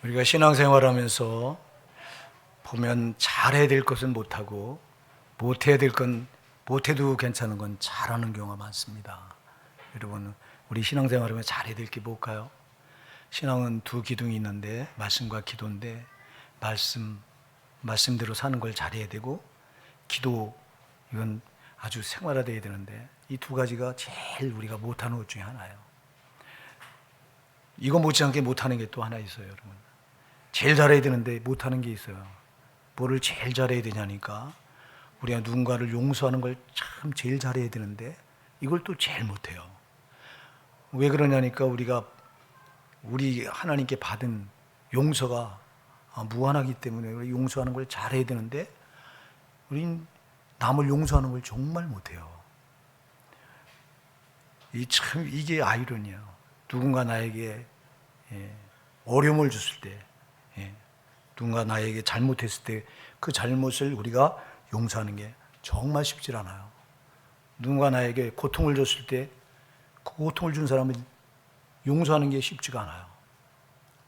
우리가 신앙생활하면서 보면 잘해야 될 것은 못하고 못해야 될 건 못해도 괜찮은 건 잘하는 경우가 많습니다. 여러분, 우리 신앙생활하면 잘해야 될 게 뭘까요? 신앙은 두 기둥이 있는데 말씀과 기도인데 말씀대로 사는 걸 잘해야 되고 기도, 이건 아주 생활화돼야 되는데 이 두 가지가 제일 우리가 못하는 것 중에 하나예요. 이거 못지않게 못하는 게 또 하나 있어요. 여러분, 제일 잘해야 되는데 못하는 게 있어요. 뭐를 제일 잘해야 되냐니까, 우리가 누군가를 용서하는 걸 참 제일 잘해야 되는데 이걸 또 제일 못해요. 왜 그러냐니까, 우리 하나님께 받은 용서가 무한하기 때문에 용서하는 걸 잘해야 되는데 우린 남을 용서하는 걸 정말 못해요. 이게 아이러니예요. 누군가 나에게 어려움을 줬을 때, 누군가 나에게 잘못했을 때 그 잘못을 우리가 용서하는 게 정말 쉽지 않아요. 누군가 나에게 고통을 줬을 때 그 고통을 준 사람은 용서하는 게 쉽지가 않아요.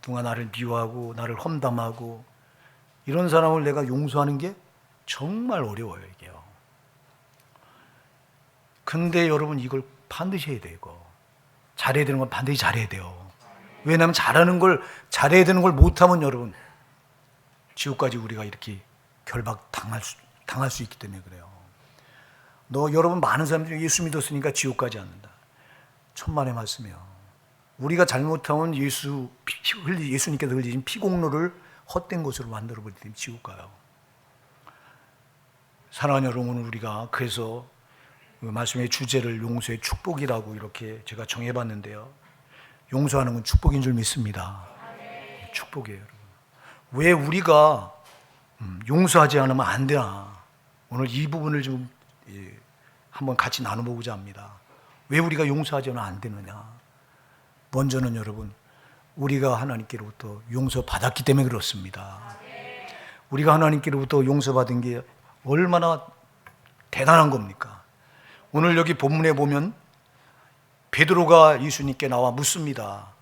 누가 나를 미워하고 나를 험담하고 이런 사람을 내가 용서하는 게 정말 어려워요, 이게요. 근데 여러분, 이걸 반드시 해야 되고 잘해야 되는 건 반드시 잘해야 돼요. 왜냐하면 잘해야 되는 걸 못하면 여러분, 지옥까지 우리가 이렇게 결박 당할 수 있기 때문에 그래요. 여러분, 많은 사람들이 예수 믿었으니까 지옥 가지 않는다. 천만의 말씀이요. 우리가 잘못하면 예수님께서 흘리신 피공로를 헛된 것으로 만들어버리기 때문에 지옥 가요. 사랑하는 여러분, 우리가 그래서 그 말씀의 주제를 용서의 축복이라고 이렇게 제가 정해봤는데요. 용서하는 건 축복인 줄 믿습니다. 축복이에요, 여러분. 왜 우리가 용서하지 않으면 안 되나? 오늘 이 부분을 좀 한번 같이 나눠보고자 합니다. 왜 우리가 용서하지 않으면 안 되느냐? 먼저는 여러분, 우리가 하나님께로부터 용서받았기 때문에 그렇습니다. 우리가 하나님께로부터 용서받은 게 얼마나 대단한 겁니까? 오늘 여기 본문에 보면 베드로가 예수님께 나와 묻습니다.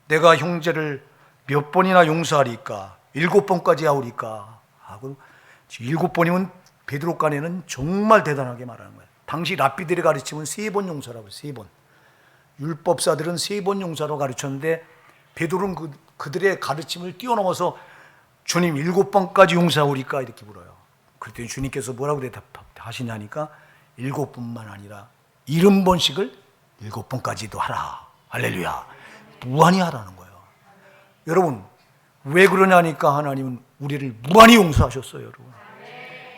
내가 형제를 몇 번이나 용서하리까? 7번까지 하오리까? 하고 7번이면 베드로 간에는 정말 대단하게 말하는 거예요. 당시 랍비들의 가르침은 3번 용서라고 해요. 3번. 율법사들은 3번 용서라고 가르쳤는데 베드로는 그들의 가르침을 뛰어넘어서 주님 7번까지 용서하오리까? 이렇게 물어요. 그랬더니 주님께서 뭐라고 대답하시냐니까 7번만 아니라 70번씩을 7번까지도 하라. 할렐루야. 무한히 하라는 거예요. 여러분, 왜 그러냐니까 하나님은 우리를 무한히 용서하셨어요. 여러분,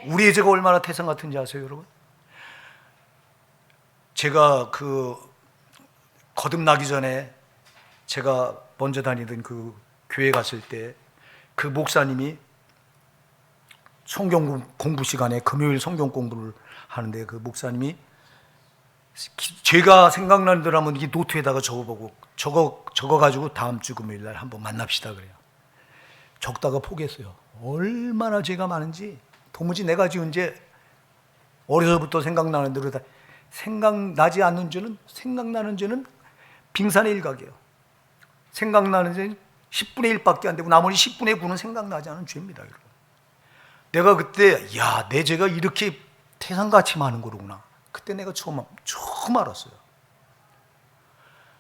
우리의 죄가 얼마나 태산 같은지 아세요? 여러분, 제가 거듭나기 전에 제가 먼저 다니던 그 교회 갔을 때 그 목사님이 성경 공부 시간에 금요일 성경 공부를 하는데 그 목사님이 제가 생각나는 대로 한번 이 노트에다가 적어보고 적어가지고 다음 주 금요일 날 한번 만납시다 그래요. 적다가 포기했어요. 얼마나 죄가 많은지 도무지 내가 지은 죄 어려서부터 생각나는 대로 다 생각나지 않는 죄는 생각나는 죄는 빙산의 일각이에요. 생각나는 죄는 10분의 1밖에 안 되고 나머지 10분의 9는 생각나지 않은 죄입니다. 여러분, 내가 그때 내 죄가 이렇게 태산같이 많은 거구나. 그때 내가 처음 알았어요.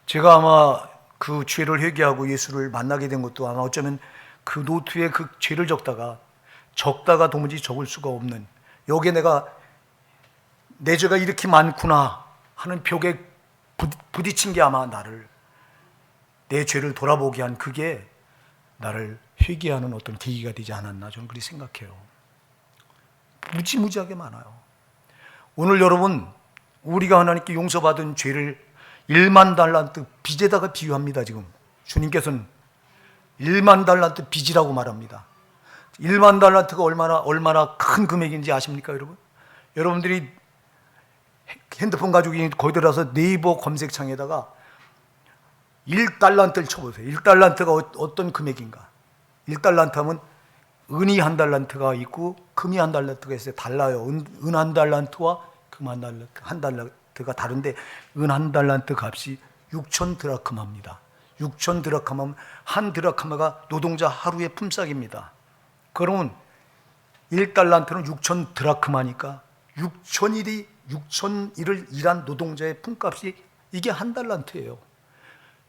제가 아마 그 죄를 회개하고 예수를 만나게 된 것도 아마 어쩌면 그 노트에 그 죄를 적다가 도무지 적을 수가 없는, 여기에 내가 내 죄가 이렇게 많구나 하는 벽에 부딪힌 게 아마 내 죄를 돌아보게 한, 그게 나를 회개하는 어떤 계기가 되지 않았나, 저는 그렇게 생각해요. 무지무지하게 많아요. 오늘 여러분, 우리가 하나님께 용서받은 죄를 1만 달란트 빚에다가 비유합니다. 지금 주님께서는 1만 달란트 빚이라고 말합니다. 1만 달란트가 얼마나 큰 금액인지 아십니까, 여러분? 여러분들이 핸드폰 가지고 거기 들어가서 네이버 검색창에다가 1달란트를 쳐보세요. 1달란트가 어떤 금액인가? 1달란트 하면 은이 1달란트가 있고 금이 1달란트가 있어요. 달라요. 은 1달란트와 금 1달란트가 다른데 은 1달란트 값이 6천 드라크마입니다. 6천 드라크마면 한 드라크마가 노동자 하루의 품삯입니다. 그러면 1달란트는 6천 드라크마니까 6천일을 일한 노동자의 품값이 이게 한 달란트예요.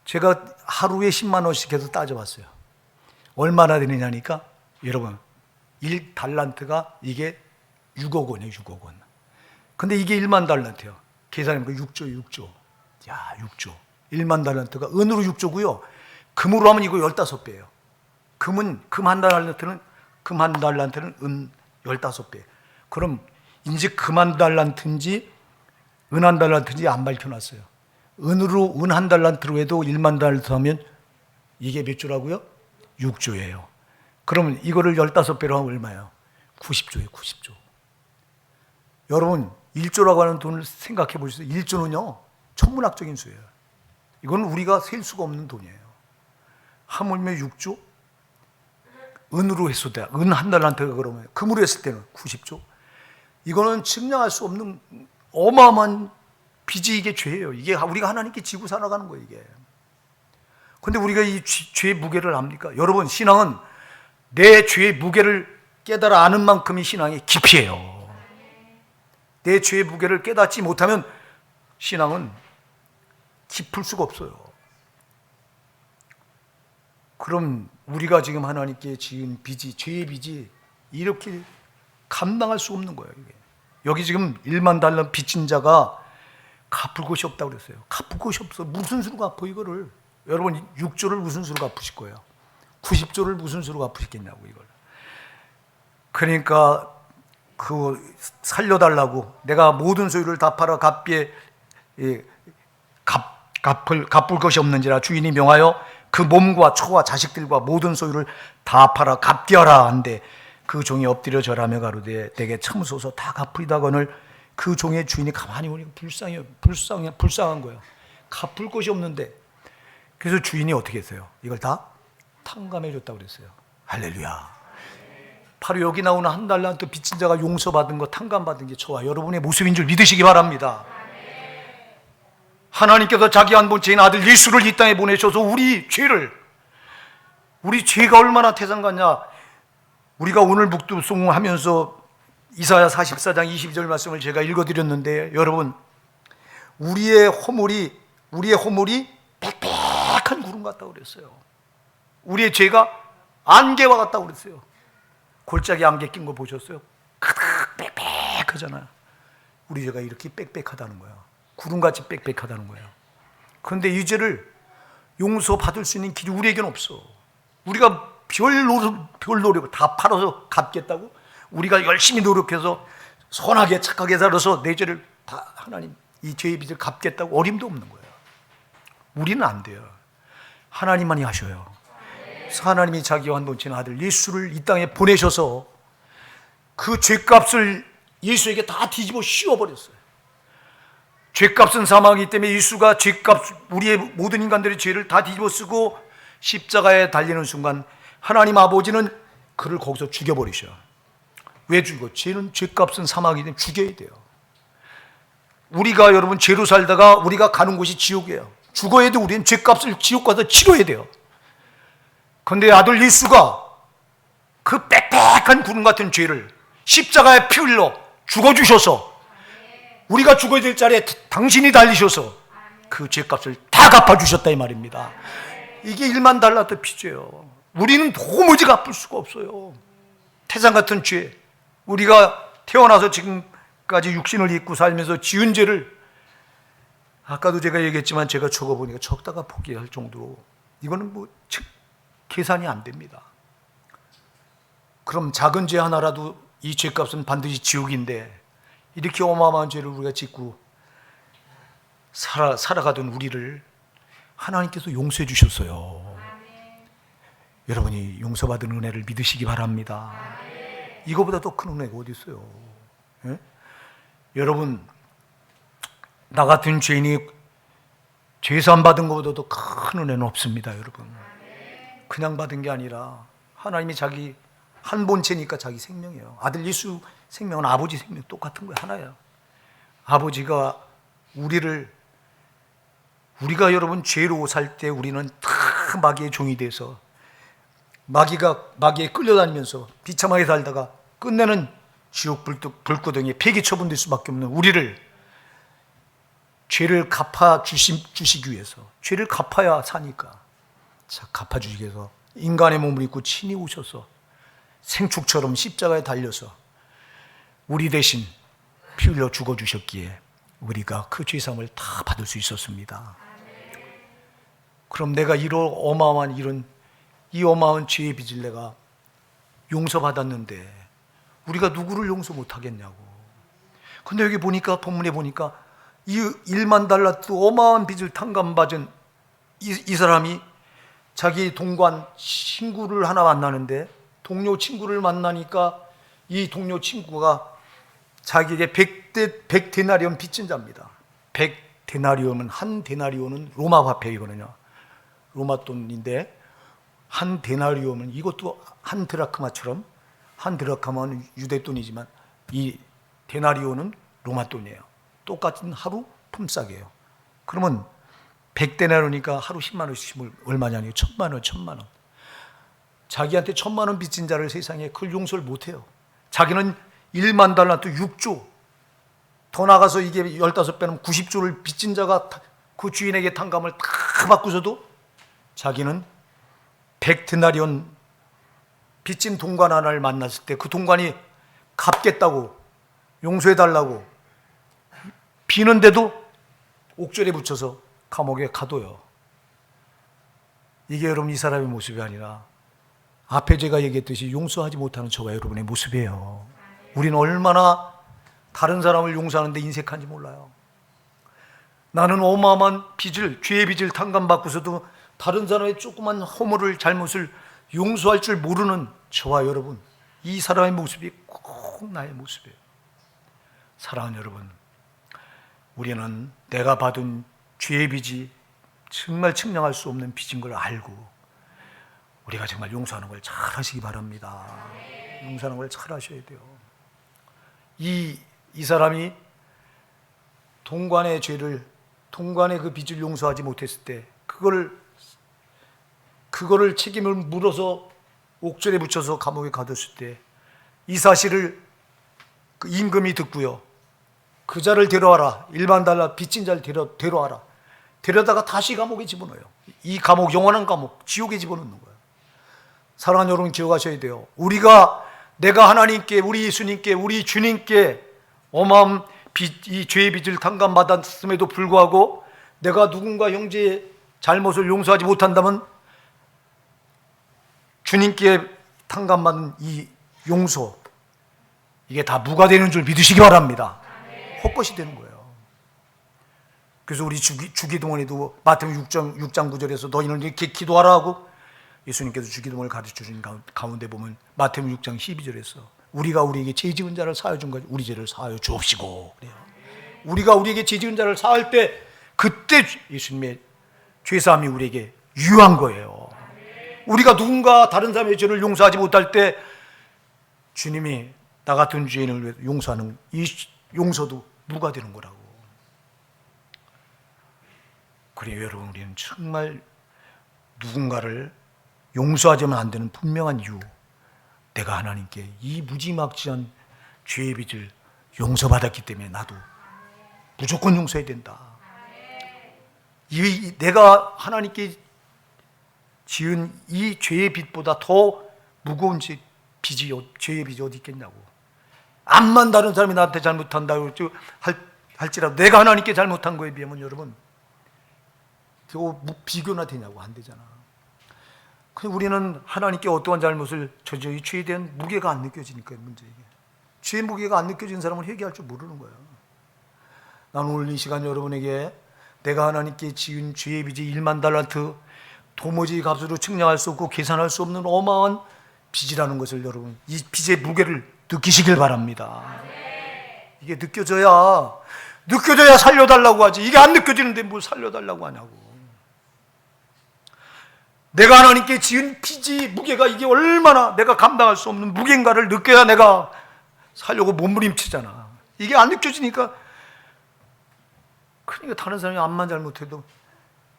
제가 하루에 10만 원씩 해서 따져봤어요. 얼마나 되느냐니까 여러분 1달란트가 이게 6억 원이에요. 6억 원. 근데 이게 1만 달란트예요. 계산해보니까 6조. 야, 6조. 1만 달란트가 은으로 6조고요. 금으로 하면 이거 15배예요. 금 한 달란트는 은 15배. 그럼 이제 금 한 달란트인지 은 한 달란트인지 안 밝혀놨어요. 은으로 은 한 달란트로 해도 1만 달란트 하면 이게 몇 조라고요? 6조예요. 그러면 이거를 15배로 하면 얼마예요? 90조예요. 90조. 여러분 1조라고 하는 돈을 생각해 보세요. 1조는요 천문학적인 수예요. 이건 우리가 셀 수가 없는 돈이에요. 하물며 6조? 은으로 했을 때, 은 한 달란트가 그러면 금으로 했을 때는 90조? 이거는 측량할 수 없는 어마어마한 빚이 이게 죄예요. 이게 우리가 하나님께 지고 살아가는 거예요, 이게. 근데 우리가 이 죄의 무게를 압니까? 여러분, 신앙은 내 죄의 무게를 깨달아 아는 만큼이 신앙의 깊이에요. 내 죄의 무게를 깨닫지 못하면 신앙은 깊을 수가 없어요. 그럼 우리가 지금 하나님께 지은 빚이, 죄의 빚이 이렇게 감당할 수 없는 거예요. 이게. 여기 지금 1만 달러 빚진 자가 갚을 곳이 없다고 그랬어요. 갚을 곳이 없어. 무슨 수로 갚어 이거를. 여러분 6조를 무슨 수로 갚으실 거예요? 90조를 무슨 수로 갚으시겠냐고 이걸. 그러니까 그 살려달라고 내가 모든 소유를 다 팔아 갚을 것이 없는지라 주인이 명하여 그 몸과 초와 자식들과 모든 소유를 다 팔아 갚게 하라 한데 그 종이 엎드려 절하며 가로되 내게 참으소서 다 갚으리다거늘 그 종의 주인이 가만히 보니까 불쌍한 거예요. 갚을 것이 없는데 그래서 주인이 어떻게 했어요? 이걸 다 탕감해 줬다고 그랬어요. 할렐루야. 바로 여기 나오는 한 달란트 빚진 자가 용서받은 거 탕감받은 게 저와 여러분의 모습인 줄 믿으시기 바랍니다. 하나님께서 자기 한 번째인 아들 예수를 이 땅에 보내셔서 우리 죄가 얼마나 태산 같냐. 우리가 오늘 묵두송하면서 이사야 44장 22절 말씀을 제가 읽어드렸는데 여러분 우리의 허물이 빽빽한 구름 같다고 그랬어요. 우리의 죄가 안개와 같다고 그랬어요. 골짜기 안개 낀 거 보셨어요? 빽빽하잖아요. 우리 죄가 이렇게 빽빽하다는 거야. 구름같이 빽빽하다는 거예요. 그런데 이 죄를 용서받을 수 있는 길이 우리에게는 없어. 우리가 별 노력을 다 팔아서 갚겠다고? 우리가 열심히 노력해서 선하게 착하게 살아서 내 죄를 다 하나님 이 죄의 빚을 갚겠다고 어림도 없는 거예요. 우리는 안 돼요. 하나님만이 하셔요. 그래서 하나님이 자기 완전친 아들 예수를 이 땅에 보내셔서 그 죄값을 예수에게 다 뒤집어 씌워버렸어요. 죄값은 사망이기 때문에 예수가 우리의 모든 인간들의 죄를 다 뒤집어 쓰고 십자가에 달리는 순간 하나님 아버지는 그를 거기서 죽여버리셔. 왜 죽어? 죄값은 사망이기 때문에 죽여야 돼요. 우리가 여러분 죄로 살다가 우리가 가는 곳이 지옥이에요. 죽어야 돼. 우리는 죄값을 지옥 가서 치러야 돼요. 그런데 아들 예수가 그 빽빽한 구름 같은 죄를 십자가에 피 흘려 죽어주셔서 우리가 죽어야 될 자리에 당신이 달리셔서 그 죄값을 다 갚아주셨다 이 말입니다. 이게 1만 달란트 빚이에요. 우리는 도무지 갚을 수가 없어요. 태산 같은 죄, 우리가 태어나서 지금까지 육신을 입고 살면서 지은 죄를 아까도 제가 얘기했지만 제가 적어보니까 적다가 포기할 정도로 이거는 계산이 안 됩니다. 그럼 작은 죄 하나라도 이 죄값은 반드시 지옥인데 이렇게 어마어마한 죄를 우리가 짓고 살아가던 우리를 하나님께서 용서해 주셨어요. 여러분이 용서받은 은혜를 믿으시기 바랍니다. 이거보다 더 큰 은혜가 어디 있어요? 예? 여러분 나 같은 죄인이 죄산 받은 것보다 더 큰 은혜는 없습니다. 여러분 그냥 받은 게 아니라 하나님이 자기 한 본체니까 자기 생명이에요. 아들 예수 생명은 아버지 생명 똑같은 거예요. 하나예요. 아버지가 우리가 여러분 죄로 살 때 우리는 다 다 마귀의 종이 돼서 마귀에 끌려다니면서 비참하게 살다가 끝내는 지옥 불구덩이에 폐기 처분될 수밖에 없는 우리를 죄를 갚아주시기 위해서, 죄를 갚아야 사니까, 자, 갚아주시기 위해서 인간의 몸을 입고 친히 오셔서 생축처럼 십자가에 달려서 우리 대신 피 흘려 죽어주셨기에 우리가 그 죄사함을 다 받을 수 있었습니다. 그럼 내가 이런 어마어마한 죄의 빚을 내가 용서받았는데 우리가 누구를 용서 못하겠냐고. 근데 여기 보니까, 본문에 보니까 이 1만 달란트 어마어마한 빚을 탕감받은 이 사람이 자기 동관 친구를 하나 만나는데, 동료 친구를 만나니까 이 동료 친구가 자기에게 100데나리온 빚진 자입니다. 100데나리온은, 한 데나리온은 로마 화폐이거든요. 로마 돈인데 한 데나리온은, 이것도 한 드라크마처럼, 한 드라크마는 유대 돈이지만 이 데나리온은 로마 돈이에요. 똑같은 하루 품삯이에요. 그러면 100데나리온이니까 하루 10만 원씩 얼마냐니? 1000만 원. 자기한테 1000만 원 빚진 자를 세상에 그걸 용서를 못해요. 자기는 1만 달란트 6조, 더 나가서 이게 15배는 90조를 빚진 자가 그 주인에게 탕감을 다 받고서도 자기는 100데나리온 빚진 동관 하나를 만났을 때 그 동관이 갚겠다고, 용서해달라고 비는데도 옥절에 붙여서 감옥에 가둬요. 이게 여러분 이 사람의 모습이 아니라 앞에 제가 얘기했듯이 용서하지 못하는 저와 여러분의 모습이에요. 우리는 얼마나 다른 사람을 용서하는데 인색한지 몰라요. 나는 어마어마한 빚을, 죄의 빚을 탕감받고서도 다른 사람의 조그만 허물을, 잘못을 용서할 줄 모르는 저와 여러분, 이 사람의 모습이 꼭 나의 모습이에요. 사랑하는 여러분, 우리는 내가 받은 죄의 빚이 정말 측량할 수 없는 빚인 걸 알고 우리가 정말 용서하는 걸 잘 하시기 바랍니다. 용서하는 걸 잘 하셔야 돼요. 이 사람이 동관의 그 빚을 용서하지 못했을 때 그거를 책임을 물어서 옥절에 붙여서 감옥에 가뒀을 때 이 사실을 그 임금이 듣고요, 그 자를 데려와라, 1만 달러 빚진 자를 데려와라. 데려다가 다시 감옥에 집어넣어요. 이 감옥, 영원한 감옥, 지옥에 집어넣는 거예요. 사랑하는 여러분, 기억하셔야 돼요. 내가 하나님께, 우리 예수님께, 우리 주님께 어마어마한 이 죄의 빚을 탕감받았음에도 불구하고 내가 누군가 형제의 잘못을 용서하지 못한다면 주님께 탕감받은 이 용서, 이게 다 무가 되는 줄 믿으시기 바랍니다. 헛것이 되는 거예요. 그래서 우리 주기도문에도 마태복음 6장 9절에서 너희는 이렇게 기도하라 하고 예수님께서 주기도문을 가르쳐 주신 가운데 보면 마태복음 6장 12절에서 우리가 우리에게 죄 지은 자를 사하여 준 것 우리 죄를 사하여 주옵시고 그래요. 우리가 우리에게 죄 지은 자를 사할 때 그때 예수님의 죄사함이 우리에게 유효한 거예요. 우리가 누군가 다른 사람의 죄를 용서하지 못할 때 주님이 나 같은 죄인을 위해 용서하는 이 용서도 무가 되는 거라고. 그래요, 여러분, 우리는 정말 누군가를 용서하지만 안 되는 분명한 이유, 내가 하나님께 이 무지막지한 죄의 빚을 용서받았기 때문에 나도 무조건 용서해야 된다. 내가 하나님께 지은 이 죄의 빚보다 더 무거운 죄의 빚이 어디 있겠냐고. 암만 다른 사람이 나한테 잘못한다고 할지라도 내가 하나님께 잘못한 거에 비하면 여러분 그거 비교나 되냐고. 안 되잖아. 우리는 하나님께 어떠한 잘못을 저지어 이 죄에 대한 무게가 안 느껴지니까 문제예요. 죄의 무게가 안 느껴지는 사람은 회개할 줄 모르는 거예요. 나는 오늘 이 시간 여러분에게 내가 하나님께 지은 죄의 빚이 1만 달란트, 도무지 값으로 측량할 수 없고 계산할 수 없는 어마어마한 빚이라는 것을 여러분, 이 빚의 무게를 느끼시길 바랍니다. 이게 느껴져야 살려달라고 하지. 이게 안 느껴지는데 뭘 살려달라고 하냐고. 내가 하나님께 지은 빚이 무게가 이게 얼마나 내가 감당할 수 없는 무게인가를 느껴야 내가 살려고 몸부림치잖아. 이게 안 느껴지니까, 그러니까 다른 사람이 암만 잘못해도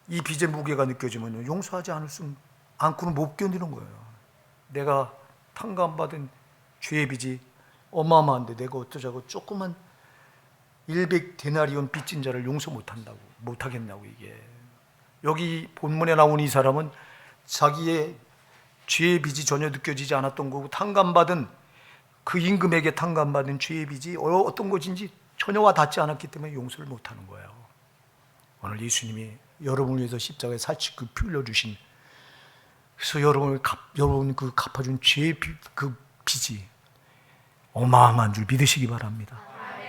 이 빚의 무게가 느껴지면 용서하지 않고는 못 견디는 거예요. 내가 탕감받은 죄의 빚이 어마어마한데 내가 어쩌자고 조그만 100데나리온 빚진 자를 용서 못하겠냐고. 이게 여기 본문에 나온 이 사람은 자기의 죄의 빚이 전혀 느껴지지 않았던 거고, 탕감받은 그 임금에게 탕감받은 죄의 빚이 어떤 것인지 전혀와 닿지 않았기 때문에 용서를 못하는 거예요. 오늘 예수님이 여러분을 위해서 십자가에 살치 피 흘려주신, 그래서 여러분 그 갚아준 죄의 그 빚이 어마어마한 줄 믿으시기 바랍니다.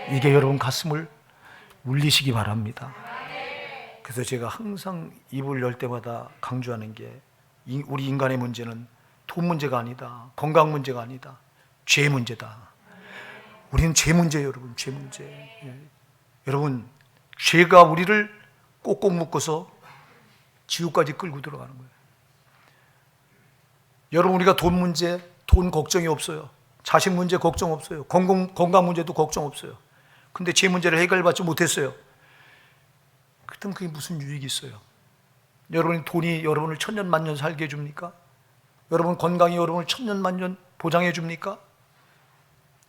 이게 여러분 가슴을 울리시기 바랍니다. 그래서 제가 항상 입을 열 때마다 강조하는 게, 우리 인간의 문제는 돈 문제가 아니다, 건강 문제가 아니다, 죄 문제다. 우리는 죄 문제예요, 여러분. 죄 문제. 여러분, 죄가 우리를 꼭꼭 묶어서 지옥까지 끌고 들어가는 거예요. 여러분, 우리가 돈 문제, 돈 걱정이 없어요. 자식 문제 걱정 없어요. 건강 문제도 걱정 없어요. 근데 죄 문제를 해결받지 못했어요. 그렇다면 그게 무슨 유익이 있어요? 여러분의 돈이 여러분을 천년만년 살게 해줍니까? 여러분 건강이 여러분을 천년만년 보장해 줍니까?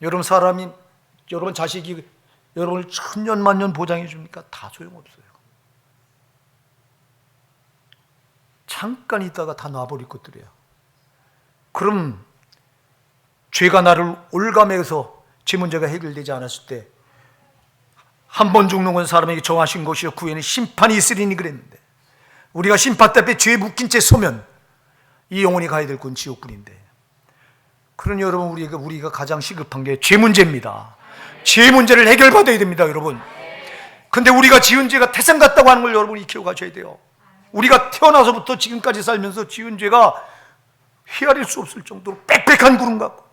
여러분 자식이 여러분을 천년만년 보장해 줍니까? 다 소용없어요. 잠깐 있다가 다 놔버릴 것들이에요. 그럼 죄가 나를 올가매서 죄 문제가 해결되지 않았을 때, 한 번 죽는 건 사람에게 정하신 것이요 그 후에는 심판이 있으리니 그랬는데, 우리가 심판 앞에 죄에 묶인 채 서면 이 영혼이 가야 될 건 지옥뿐인데, 그러니 여러분, 우리가 가장 시급한 게 죄 문제입니다. 죄 문제를 해결받아야 됩니다, 여러분. 근데 우리가 지은 죄가 태생 같다고 하는 걸 여러분이 기억하셔야 돼요. 우리가 태어나서부터 지금까지 살면서 지은 죄가 헤아릴 수 없을 정도로 빽빽한 구름 같고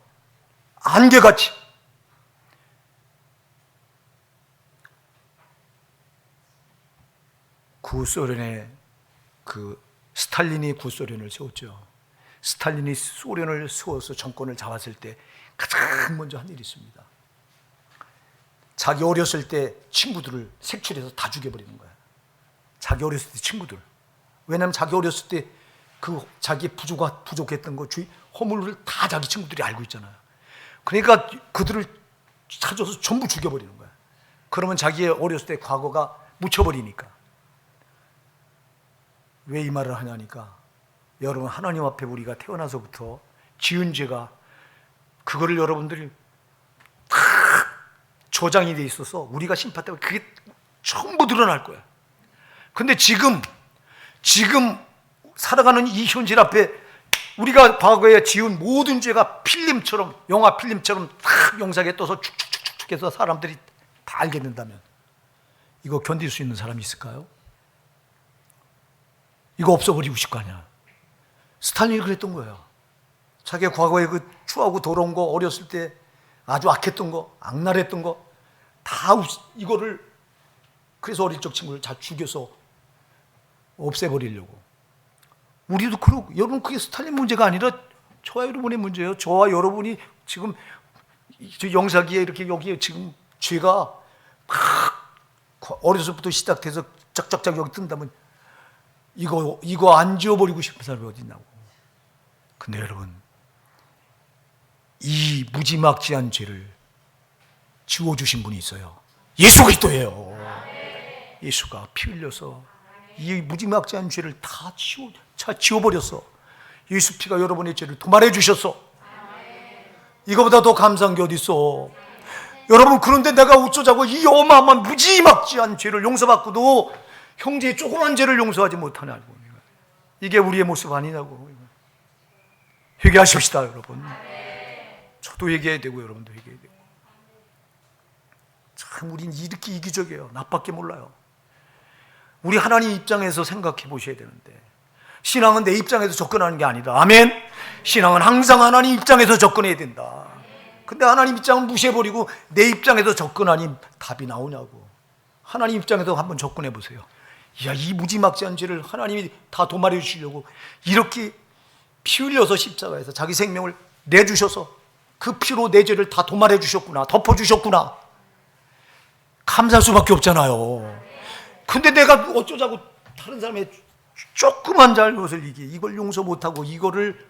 안개같이, 구소련의 스탈린이 구소련을 세웠죠. 스탈린이 소련을 세워서 정권을 잡았을 때 가장 먼저 한 일이 있습니다. 자기 어렸을 때 친구들을 색출해서 다 죽여버리는 거예요. 자기 어렸을 때 친구들. 왜냐하면 자기 어렸을 때 자기 부족했던 거, 허물을 다 자기 친구들이 알고 있잖아요. 그러니까 그들을 찾아서 전부 죽여버리는 거예요. 그러면 자기의 어렸을 때 과거가 묻혀버리니까. 왜 이 말을 하냐니까, 여러분, 하나님 앞에 우리가 태어나서부터 지은 죄가, 그거를 여러분들이 다 저장이 돼 있어서 우리가 심판 때문에 그게 전부 드러날 거야. 근데 지금 살아가는 이 현실 앞에 우리가 과거에 지은 모든 죄가 필름처럼, 영화 필름처럼 다 영상에 떠서 축축축축 해서 사람들이 다 알게 된다면, 이거 견딜 수 있는 사람이 있을까요? 이거 없어버리고 싶을 거 아니야. 스탈린이 그랬던 거예요. 자기 과거에 그 추하고 더러운 거, 어렸을 때 아주 악했던 거, 악랄했던 거, 다 이거를, 그래서 어릴 적 친구를 다 죽여서 없애버리려고. 우리도 그러고, 여러분, 그게 스탈린 문제가 아니라 저와 여러분의 문제예요. 저와 여러분이 지금 영사기에 이렇게 여기에 지금 죄가 막 어려서부터 시작돼서 짝짝짝 여기 뜬다면, 이거 안 지워버리고 싶은 사람이 어디 있냐고. 근데 여러분, 이 무지막지한 죄를 지워주신 분이 있어요. 예수 그리스도예요. 예수가 피 흘려서 이 무지막지한 죄를 다 지워버렸어. 예수 피가 여러분의 죄를 도말해 주셨어. 이거보다 더 감사한 게 어디 있어. 여러분, 그런데 내가 어쩌자고 이 어마어마한 무지막지한 죄를 용서받고도 형제의 조그만 죄를 용서하지 못하냐고. 이게 우리의 모습 아니냐고. 회개하십시다, 여러분. 저도 회개해야 되고 여러분도 회개해야 되고. 참 우린 이렇게 이기적이에요. 나밖에 몰라요. 우리 하나님 입장에서 생각해 보셔야 되는데, 신앙은 내 입장에서 접근하는 게 아니다. 아멘. 신앙은 항상 하나님 입장에서 접근해야 된다. 근데 하나님 입장은 무시해버리고 내 입장에서 접근하니 답이 나오냐고. 하나님 입장에서 한번 접근해 보세요. 야, 이 무지막지한 죄를 하나님이 다 도말해 주시려고 이렇게 피 흘려서 십자가에서 자기 생명을 내주셔서 그 피로 내 죄를 다 도말해 주셨구나, 덮어 주셨구나. 감사할 수밖에 없잖아요. 근데 내가 어쩌자고 다른 사람의 조그만 잘못을 이걸 용서 못하고 이거를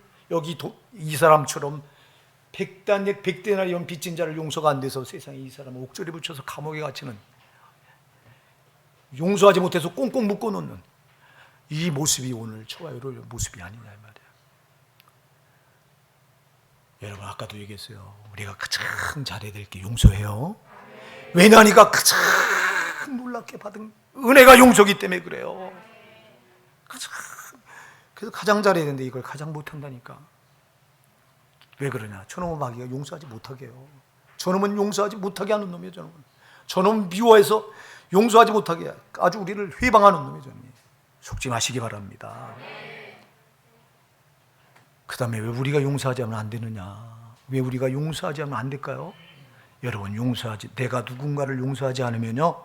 이 사람처럼 백대나리온 빚진 자를 용서가 안 돼서 세상에 이 사람을 옥졸에 붙여서 감옥에 갇히는, 용서하지 못해서 꽁꽁 묶어놓는 이 모습이 오늘 저와 여러분의 모습이 아니냐 이 말이에요. 여러분 아까도 얘기했어요. 우리가 가장 잘해야 될 게 용서해요. 왜냐하니까 가장 놀랍게 받은 은혜가 용서기 때문에 그래요. 그래서 가장 잘해야 되는데 이걸 가장 못한다니까. 왜 그러냐? 저놈은 마귀가 용서하지 못하게 해요. 저놈은 용서하지 못하게 하는 놈이에요. 저놈은 미워해서 용서하지 못하게 아주 우리를 회방하는 놈이에요. 속지 마시기 바랍니다. 그 다음에 왜 우리가 용서하지 않으면 안 되느냐? 왜 우리가 용서하지 않으면 안 될까요? 여러분, 내가 누군가를 용서하지 않으면요,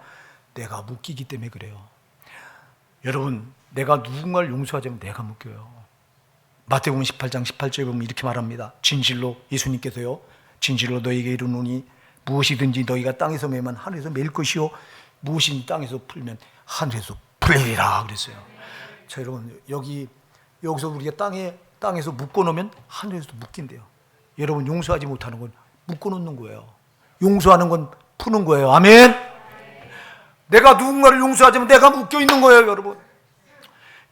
내가 묶이기 때문에 그래요. 여러분, 내가 누군가를 용서하지 않으면 내가 묶여요. 마태복음 18장 18절에 보면 이렇게 말합니다. 진실로, 예수님께서요, 진실로 너희에게 이르노니 무엇이든지 너희가 땅에서 매면 하늘에서 맬 것이요 무엇이든지 땅에서 풀면 하늘에서 풀리리라 그랬어요. 자, 여러분, 여기서 우리가 땅에서 묶어놓으면 하늘에서도 묶인대요. 여러분, 용서하지 못하는 건 묶어놓는 거예요. 용서하는 건 푸는 거예요. 아멘. 내가 누군가를 용서하자면 내가 묶여있는 거예요. 여러분,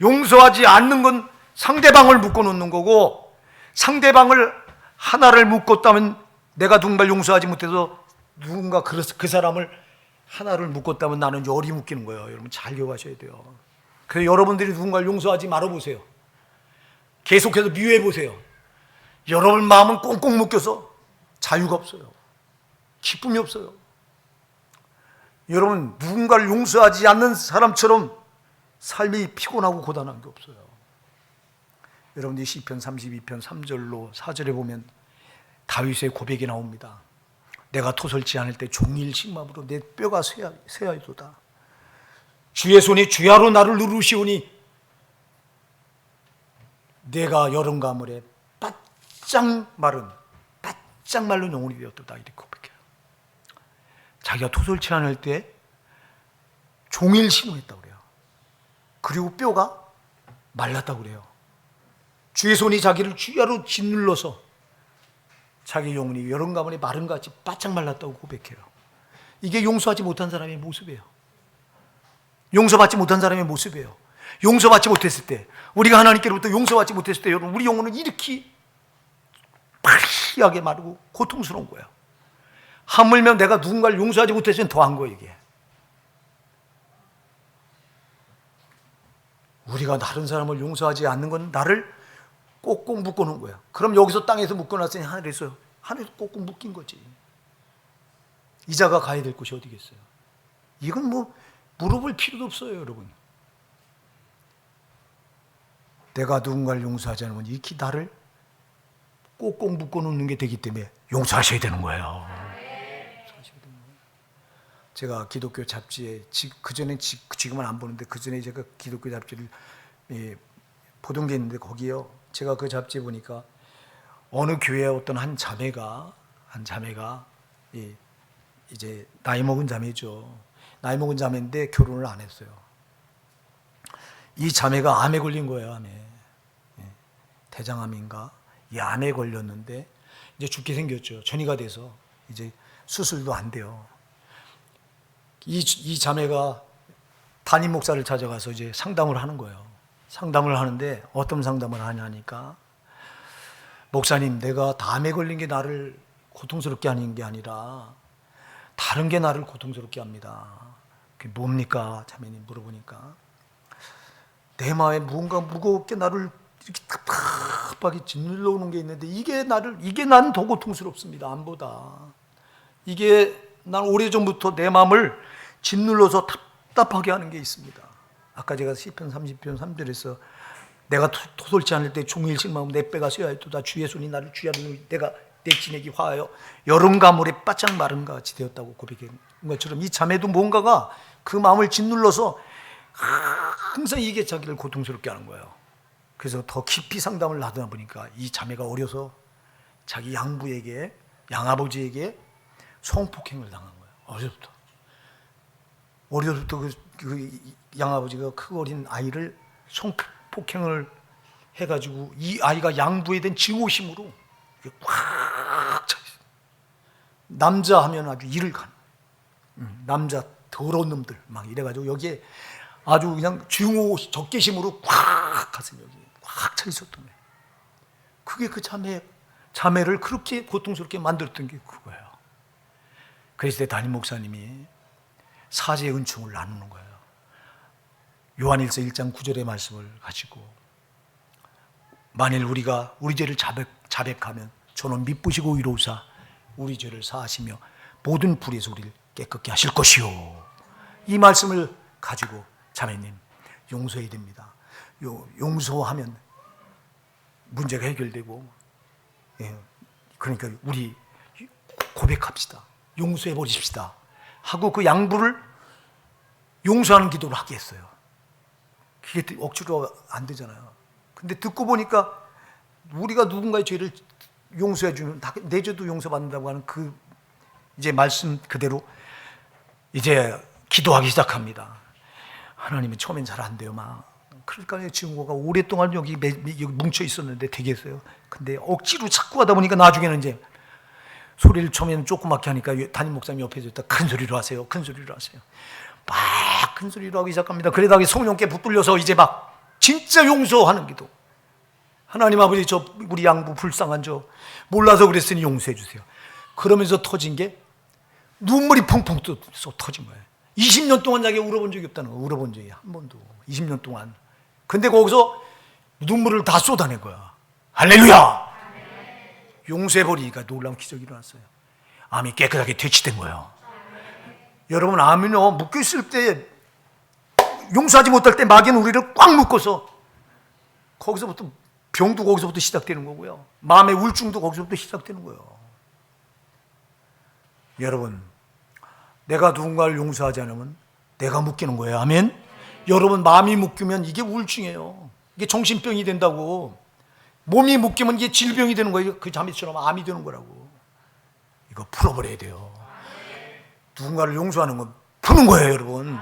용서하지 않는 건 상대방을 묶어놓는 거고, 상대방을 하나를 묶었다면, 내가 누군가를 용서하지 못해서 누군가 그 사람을 하나를 묶었다면 나는 열이 묶이는 거예요. 여러분 잘 기억하셔야 돼요. 그래서 여러분들이 누군가를 용서하지 말아보세요. 계속해서 미워해보세요. 여러분 마음은 꽁꽁 묶여서 자유가 없어요. 기쁨이 없어요. 여러분, 누군가를 용서하지 않는 사람처럼 삶이 피곤하고 고단한 게 없어요. 여러분들이 시편 32편 3절로 4절에 보면 다윗의 고백이 나옵니다. 내가 토설지 않을 때 종일 식맘으로 내 뼈가 쇠하이도다. 주의 손이 주야로 나를 누르시오니 내가 여름 가물에 바짝 마른 영혼이 되었도다. 이렇게 고백해요. 자기가 토설지 않을 때 종일 신음했다고 그래요. 그리고 뼈가 말랐다고 그래요. 주의 손이 자기를 주야로 짓눌러서 자기 영혼이 여름 가물에 마름같이 바짝 말랐다고 고백해요. 이게 용서하지 못한 사람의 모습이에요. 용서받지 못한 사람의 모습이에요. 용서받지 못했을 때, 우리가 하나님께로부터 용서받지 못했을 때, 여러분, 우리 영혼은 이렇게 파리하게 마르고 고통스러운 거예요. 하물며 내가 누군가를 용서하지 못했으면 더한 거예요. 이게 우리가 다른 사람을 용서하지 않는 건 나를 꼭꼭 묶어놓은 거야. 그럼 여기서 땅에서 묶어놨으니 하늘에서 꼭꼭 묶인 거지. 이자가 가야 될 곳이 어디겠어요? 이건 뭐 물어볼 필요도 없어요. 여러분, 내가 누군가를 용서하지 않으면 이렇게 나를 꼭꼭 묶어놓는 게 되기 때문에 용서하셔야 되는 거예요. 제가 기독교 잡지에 그전에 지금은 안 보는데 그전에 제가 기독교 잡지를 보던 게 있는데, 거기요, 제가 그 잡지에 보니까 어느 교회의 어떤 한 자매가 이제 나이 먹은 자매죠. 나이 먹은 자매인데 결혼을 안 했어요. 이 자매가 암에 걸린 거예요. 암에. 대장암인가? 이 암에 걸렸는데 이제 죽게 생겼죠. 전이가 돼서 이제 수술도 안 돼요. 이 자매가 담임 목사를 찾아가서 이제 상담을 하는 거예요. 상담을 하는데 어떤 상담을 하냐니까, 목사님, 내가 암에 걸린 게 나를 고통스럽게 하는 게 아니라 다른 게 나를 고통스럽게 합니다. 그게 뭡니까? 자매님 물어보니까, 내 마음에 무언가 무겁게 나를 이렇게 답답하게 짓눌러 오는 게 있는데 이게 나는 더 고통스럽습니다. 암보다. 이게 난 오래전부터 내 마음을 짓눌러서 답답하게 하는 게 있습니다. 아까 제가 시편 30편 3절에서 내가 토설지 않을 때 종일씩 마음 내 뼈가 쇠하였도다. 주의 손이 나를 주야로 내가 내 진액이 화하여 여름 가물에 바짝 마른 것 같이 되었다고 고백한 것처럼, 이 자매도 뭔가가 그 마음을 짓눌러서 항상 이게 자기를 고통스럽게 하는 거예요. 그래서 더 깊이 상담을 하다 보니까 이 자매가 어려서 자기 양아버지에게 성폭행을 당한 거예요. 어려서부터 그 양아버지가 크 어린 아이를 성폭행을 해가지고 이 아이가 양부에 된 증오심으로 꽉 차 있어요. 남자 하면 아주 이를 가는, 남자 더러운 놈들 막 이래가지고 여기에 아주 그냥 증오 적개심으로 꽉 가슴이 여기 꽉 차 있었던 거예요. 그게 그 자매를 그렇게 고통스럽게 만들었던 게 그거예요. 그래서 담임 목사님이 사제의 은총을 나누는 거예요. 요한일서 1장 9절의 말씀을 가지고, 만일 우리가 우리 죄를 자백하면 저는 미쁘시고 의로우사 우리 죄를 사하시며 모든 불의에서 우리를 깨끗게 하실 것이요. 이 말씀을 가지고 자매님 용서해야 됩니다. 용서하면 문제가 해결되고, 그러니까 우리 고백합시다. 용서해 버리십시다 하고 그 양부를 용서하는 기도를 하게 했어요. 그게 억지로 안 되잖아요. 근데 듣고 보니까 우리가 누군가의 죄를 용서해 주면 내 죄도 용서받는다고 하는 그 이제 말씀 그대로 이제 기도하기 시작합니다. 하나님은 처음엔 잘 안 돼요. 막 그러니까 증오가 오랫동안 여기 뭉쳐 있었는데 되겠어요. 근데 억지로 자꾸 하다 보니까 나중에는 이제 소리를 처음에는 조그맣게 하니까 담임 목사님 옆에 있다 큰 소리로 하세요. 큰 소리로 하세요. 막 큰 소리로 하기 시작합니다. 그러다가 성령께 붙들려서 이제 막 진짜 용서하는 기도. 하나님 아버지, 저 우리 양부 불쌍한 저 몰라서 그랬으니 용서해 주세요. 그러면서 터진 게 눈물이 펑펑 터진 거예요. 20년 동안 자기가 울어본 적이 없다는 거예요. 울어본 적이 한 번도. 20년 동안. 근데 거기서 눈물을 다 쏟아낸 거야. 할렐루야! 용서해버리니까 놀라운 기적이 일어났어요. 암이 깨끗하게 퇴치된 거예요. 여러분, 암은요, 묶여있을 때, 용서하지 못할 때 마귀는 우리를 꽉 묶어서 거기서부터 병도 거기서부터 시작되는 거고요. 마음의 우울증도 거기서부터 시작되는 거예요. 여러분, 내가 누군가를 용서하지 않으면 내가 묶이는 거예요. 아멘? 여러분, 마음이 묶이면 이게 우울증이에요. 이게 정신병이 된다고. 몸이 묶이면 이게 질병이 되는 거예요. 그 자매처럼 암이 되는 거라고. 이거 풀어버려야 돼요. 누군가를 용서하는 건 푸는 거예요, 여러분.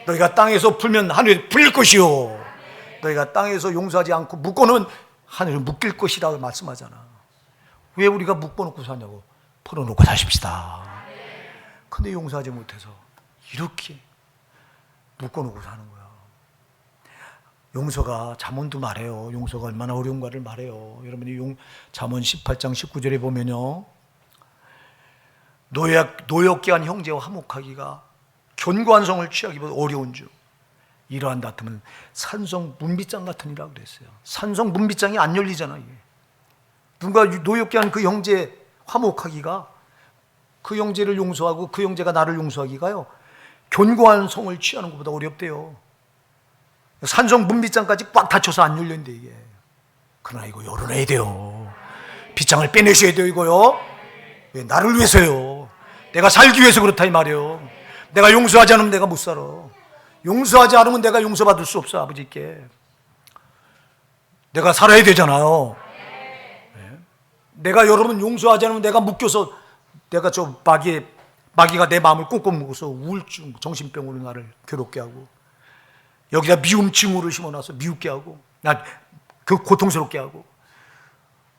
너희가 땅에서 풀면 하늘에 풀릴 것이요. 너희가 땅에서 용서하지 않고 묶어놓으면 하늘에 묶일 것이라고 말씀하잖아. 왜 우리가 묶어놓고 사냐고. 풀어놓고 사십시다. 근데 용서하지 못해서 이렇게 묶어놓고 사는 거야. 용서가, 잠언도 말해요. 용서가 얼마나 어려운가를 말해요. 여러분이 잠언 18장 19절에 보면요, 노엽게 한 형제와 화목하기가 견고한 성을 취하기보다 어려운 줄, 이러한 다툼은 산성 문빗장 같으니라 그랬어요. 산성 문빗장이 안 열리잖아. 이게 누가 노엽게 한 그 형제 화목하기가, 그 형제를 용서하고 그 형제가 나를 용서하기가요, 견고한 성을 취하는 것보다 어렵대요. 산성 문빗장까지 꽉 닫혀서 안 열린대 이게. 그러나 이거 열어내야 돼요. 빗장을 빼내셔야 돼요. 이거요. 왜? 나를 위해서요. 내가 살기 위해서 그렇다 이 말이에요. 내가 용서하지 않으면 내가 못 살아. 용서하지 않으면 내가 용서받을 수 없어. 아버지께 내가 살아야 되잖아요. 네. 내가 여러분 용서하지 않으면 내가 묶여서, 내가 저 마귀가 내 마음을 꽁꽁 묶어서 우울증, 정신병으로 나를 괴롭게 하고, 여기다 미움증으로 심어놔서 미웃게 하고, 나 그 고통스럽게 하고,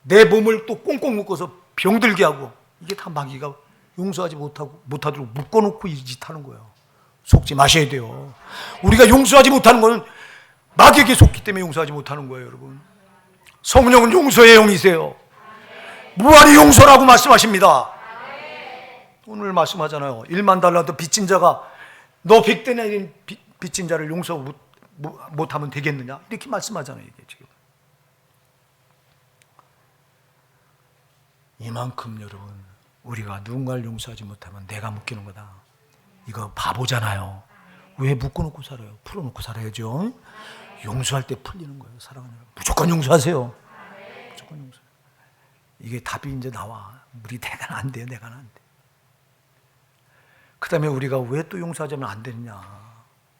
내 몸을 또 꽁꽁 묶어서 병들게 하고, 이게 다 마귀가 용서하지 못하도록 묶어놓고 이 짓 하는 거예요. 속지 마셔야 돼요. 우리가 용서하지 못하는 것은 마귀에게 속기 때문에 용서하지 못하는 거예요, 여러분. 성령은 용서의 영이세요. 무한히 용서라고 말씀하십니다. 오늘 말씀하잖아요. 1만 달란트 빚진 자가 너 100대 내린 빚진 자를 용서 못하면 되겠느냐? 이렇게 말씀하잖아요. 이게 지금. 이만큼 여러분, 우리가 누군가를 용서하지 못하면 내가 묶이는 거다. 이거 바보잖아요. 왜 묶어놓고 살아요? 풀어놓고 살아야죠. 용서할 때 풀리는 거예요. 사랑하는 여러분, 무조건 용서하세요. 무조건 용서. 이게 답이 이제 나와. 우리 내가 안 돼요. 내가 안 돼. 그 다음에 우리가 왜 또 용서하자면 안 되느냐?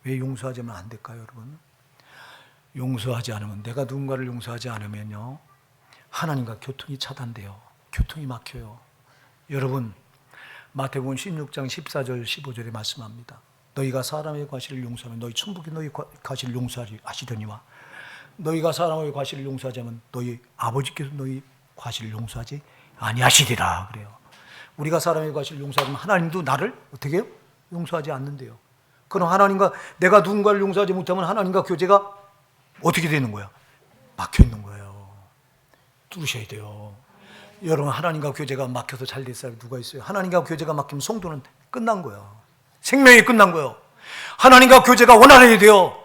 왜 용서하자면 안 될까요, 여러분? 용서하지 않으면, 내가 누군가를 용서하지 않으면요, 하나님과 교통이 차단돼요. 교통이 막혀요. 여러분, 마태복음 16장 14절 15절에 말씀합니다. 너희가 사람의 과실을 용서하면 너희 천국이 너희 과실을 용서하시려니와 너희가 사람의 과실을 용서하자면 너희 아버지께서 너희 과실을 용서하지 아니하시리라 그래요. 우리가 사람의 과실을 용서하면 하나님도 나를 어떻게 해요? 용서하지 않는데요. 그럼 하나님과 내가 누군가를 용서하지 못하면 하나님과 교제가 어떻게 되는 거야? 막혀 있는 거예요. 뚫으셔야 돼요. 여러분, 하나님과 교제가 막혀서 잘 될 사람이 누가 있어요? 하나님과 교제가 막히면 성도는 끝난 거예요. 생명이 끝난 거예요. 하나님과 교제가 원활해야 돼요.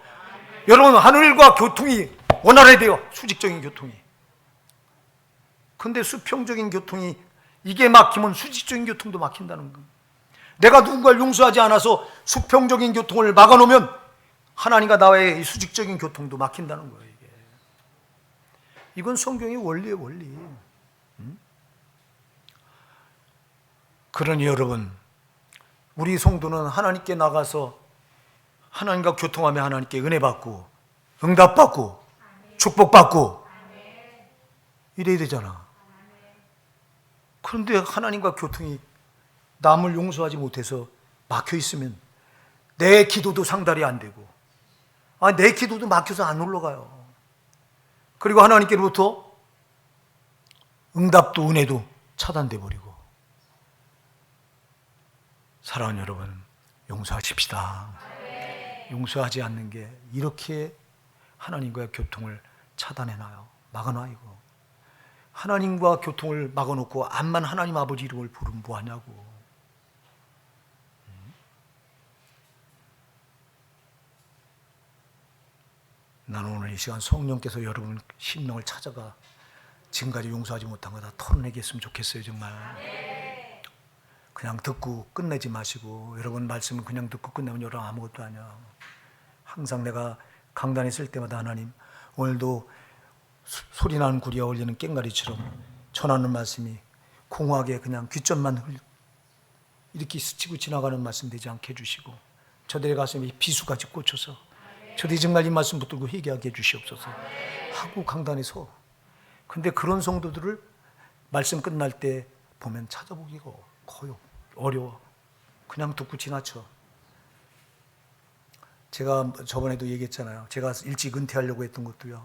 여러분, 하늘과 교통이 원활해야 돼요. 수직적인 교통이. 근데 수평적인 교통이 이게 막히면 수직적인 교통도 막힌다는 거예요. 내가 누군가를 용서하지 않아서 수평적인 교통을 막아놓으면 하나님과 나의 이 수직적인 교통도 막힌다는 거예요. 이건 성경의 원리예요, 원리. 그러니 여러분, 우리 성도는 하나님께 나가서 하나님과 교통하며 하나님께 은혜 받고 응답받고 축복받고 이래야 되잖아. 그런데 하나님과 교통이 남을 용서하지 못해서 막혀 있으면 내 기도도 상달이 안 되고 내 기도도 막혀서 안 올라가요. 그리고 하나님께로부터 응답도 은혜도 차단돼 버리고. 사랑하는 여러분, 용서하십시다. 용서하지 않는 게 이렇게 하나님과의 교통을 차단해놔요. 막아놔. 이거 하나님과 교통을 막아놓고 암만 하나님 아버지 이름을 부르면 뭐하냐고. 나는 오늘 이 시간 성령께서 여러분 심령을 찾아가 지금까지 용서하지 못한 거 다 털어내겠으면 좋겠어요. 정말 그냥 듣고 끝내지 마시고, 여러분 말씀은 그냥 듣고 끝내면 여러분 아무것도 아니야. 항상 내가 강단에 쓸 때마다 하나님, 오늘도 소리나는 구리에 어울리는 꽹가리처럼 전하는 말씀이 공허하게 그냥 귓점만 이렇게 스치고 지나가는 말씀 되지 않게 해주시고, 저들의 가슴에 비수같이 꽂혀서 저들이 정말 이 말씀 붙들고 회개하게 해주시옵소서 하고 강단에 서. 근데 그런 성도들을 말씀 끝날 때 보면 찾아보기가 거의 어려워. 그냥 듣고 지나쳐. 제가 저번에도 얘기했잖아요. 제가 일찍 은퇴하려고 했던 것도요.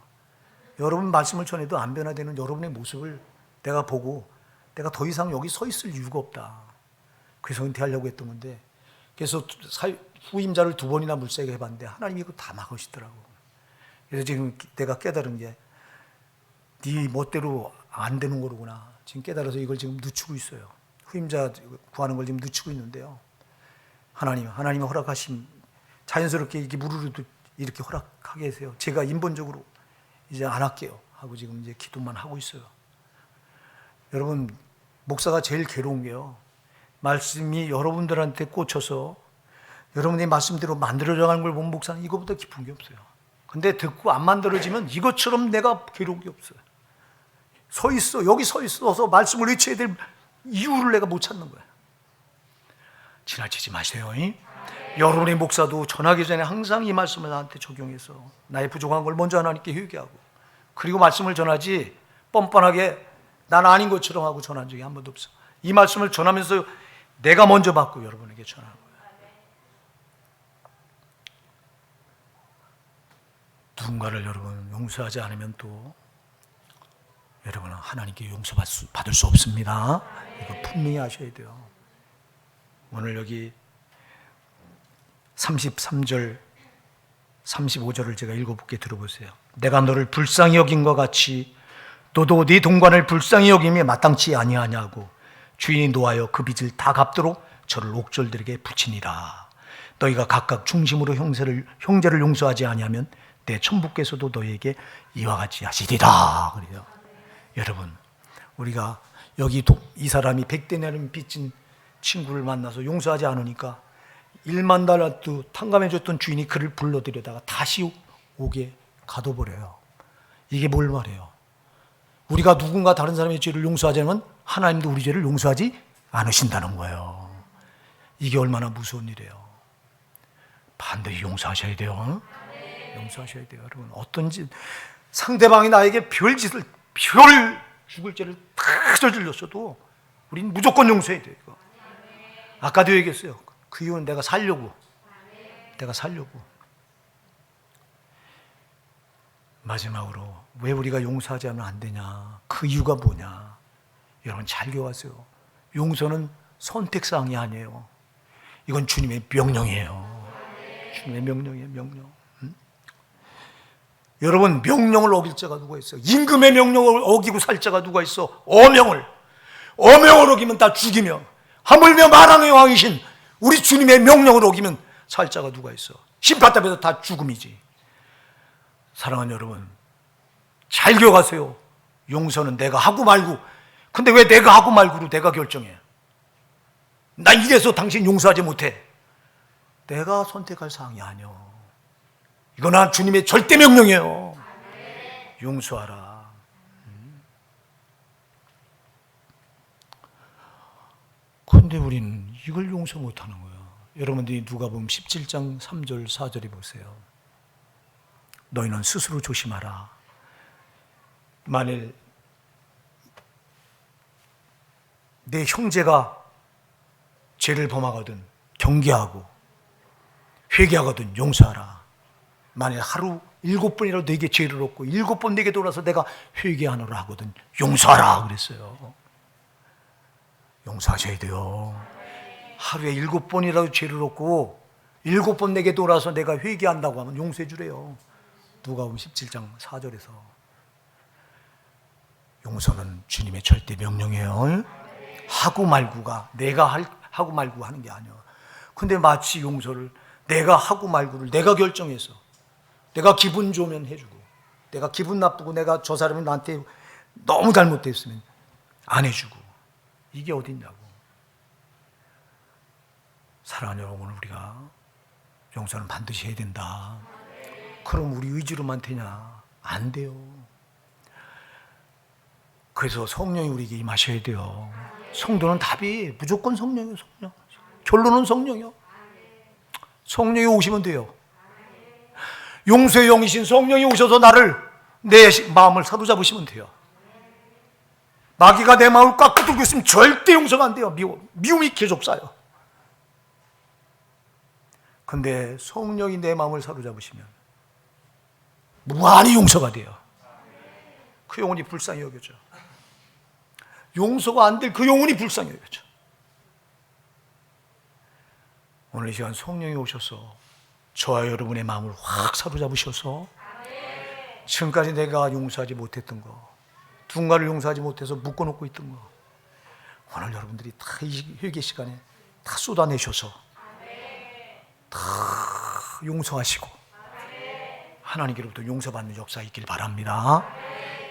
여러분 말씀을 전해도 안 변화되는 여러분의 모습을 내가 보고 내가 더 이상 여기 서 있을 이유가 없다. 그래서 은퇴하려고 했던 건데, 그래서 후임자를 2번이나 물색을 해봤는데 하나님이 이거 다 막으시더라고. 그래서 지금 내가 깨달은 게 네 멋대로 안 되는 거로구나. 지금 깨달아서 이걸 지금 늦추고 있어요. 후임자 구하는 걸 지금 늦추고 있는데요. 하나님이 허락하신 자연스럽게 이렇게 무르르도 이렇게 허락하게 해서요. 제가 인본적으로 이제 안 할게요 하고 지금 이제 기도만 하고 있어요. 여러분, 목사가 제일 괴로운 게요, 말씀이 여러분들한테 꽂혀서 여러분의 말씀대로 만들어져가는 걸 보면 목사는 이거보다 기쁜 게 없어요. 근데 듣고 안 만들어지면 이것처럼 내가 괴로운 게 없어요. 여기 서 있어서 말씀을 외쳐야 될 이유를 내가 못 찾는 거예요. 지나치지 마세요. 여러분의 목사도 전하기 전에 항상 이 말씀을 나한테 적용해서 나의 부족한 걸 먼저 하나님께 회개하고, 그리고 말씀을 전하지 뻔뻔하게 난 아닌 것처럼 하고 전한 적이 한 번도 없어. 이 말씀을 전하면서 내가 먼저 받고 여러분에게 전하는 거예요. 누군가를 여러분 용서하지 않으면 또 여러분은 하나님께 용서받을 수 없습니다. 이거 분명히 아셔야 돼요. 오늘 여기 33절 35절을 제가 읽어볼게. 들어보세요. 내가 너를 불쌍히 여긴 것 같이 너도 네 동관을 불쌍히 여김에 마땅치 아니하냐고 주인이 노하여 그 빚을 다 갚도록 저를 옥졸들에게 붙이니라. 너희가 각각 중심으로 형제를 용서하지 아니하면 내 천부께서도 너희에게 이와 같이 하시리라. 그래요. 여러분, 우리가 여기 이 사람이 100데나리온 빚진 친구를 만나서 용서하지 않으니까 1만 달러도 탕감해줬던 주인이 그를 불러들여다가 다시 오게 가둬버려요. 이게 뭘 말해요? 우리가 누군가 다른 사람의 죄를 용서하지 않으면 하나님도 우리 죄를 용서하지 않으신다는 거예요. 이게 얼마나 무서운 일이에요. 반드시 용서하셔야 돼요. 용서하셔야 돼요. 여러분, 어떤지 상대방이 나에게 별 죽을 죄를 다 저질렀어도 우린 무조건 용서해야 돼요. 이거. 아까도 얘기했어요. 그 이유는 내가 살려고. 마지막으로 왜 우리가 용서하지 않으면 안 되냐? 그 이유가 뭐냐? 여러분 잘 기억하세요. 용서는 선택사항이 아니에요. 이건 주님의 명령이에요. 주님의 명령이에요, 명령. 여러분, 명령을 어길 자가 누가 있어요? 임금의 명령을 어기고 살 자가 누가 있어? 어명을 어기면 다 죽이며, 하물며 만왕의 왕이신 우리 주님의 명령을 어기면 살 자가 누가 있어? 심판답에서 다 죽음이지. 사랑하는 여러분, 잘 기억하세요. 용서는 내가 하고 말고. 근데 왜 내가 하고 말고로 내가 결정해? 나 이래서 당신 용서하지 못해. 내가 선택할 사항이 아니요. 이거나 주님의 절대 명령이에요. 용서하라. 그런데 우리는 이걸 용서 못하는 거예요. 여러분들이 누가복음 17장 3절 4절에 보세요. 너희는 스스로 조심하라. 만일 내 형제가 죄를 범하거든 경계하고 회개하거든 용서하라. 만일 하루 7번이라도 내게 죄를 얻고 7번 내게 돌아서 내가 회개하노라 하거든 용서하라 그랬어요. 용서하셔야 돼요. 하루에 7번이라도 죄를 얻고 7번 내게 돌아서 내가 회개한다고 하면 용서해 주래요. 누가복음 17장 4절에서. 용서는 주님의 절대 명령이에요. 하고 말고가 내가 하고 말고 하는 게 아니야. 근데 마치 용서를 내가 하고 말고를 내가 결정해서 내가 기분 좋으면 해주고, 내가 기분 나쁘고 내가 저 사람이 나한테 너무 잘못됐으면 안 해주고, 이게 어딨냐고. 사랑하는 여러분, 우리가 용서는 반드시 해야 된다. 그럼 우리 의지로만 되냐? 안 돼요. 그래서 성령이 우리에게 임하셔야 돼요. 성도는 답이 무조건 성령이에요. 성령. 결론은 성령이요. 성령이 오시면 돼요. 용서의 영이신 성령이 오셔서 나를, 내 마음을 사로잡으시면 돼요. 마귀가 내 마음을 꽉 붙들고 있으면 절대 용서가 안 돼요. 미움이 계속 쌓여. 근데 성령이 내 마음을 사로잡으시면 무한히 용서가 돼요. 그 영혼이 불쌍히 여겨져. 용서가 안 될 그 영혼이 불쌍히 여겨져. 오늘 이 시간 성령이 오셔서 저와 여러분의 마음을 확 사로잡으셔서 지금까지 내가 용서하지 못했던 거, 누군가를 용서하지 못해서 묶어놓고 있던 거, 오늘 여러분들이 다 이 회개 시간에 다 쏟아내셔서 다 용서하시고 하나님께로부터 용서받는 역사 있길 바랍니다.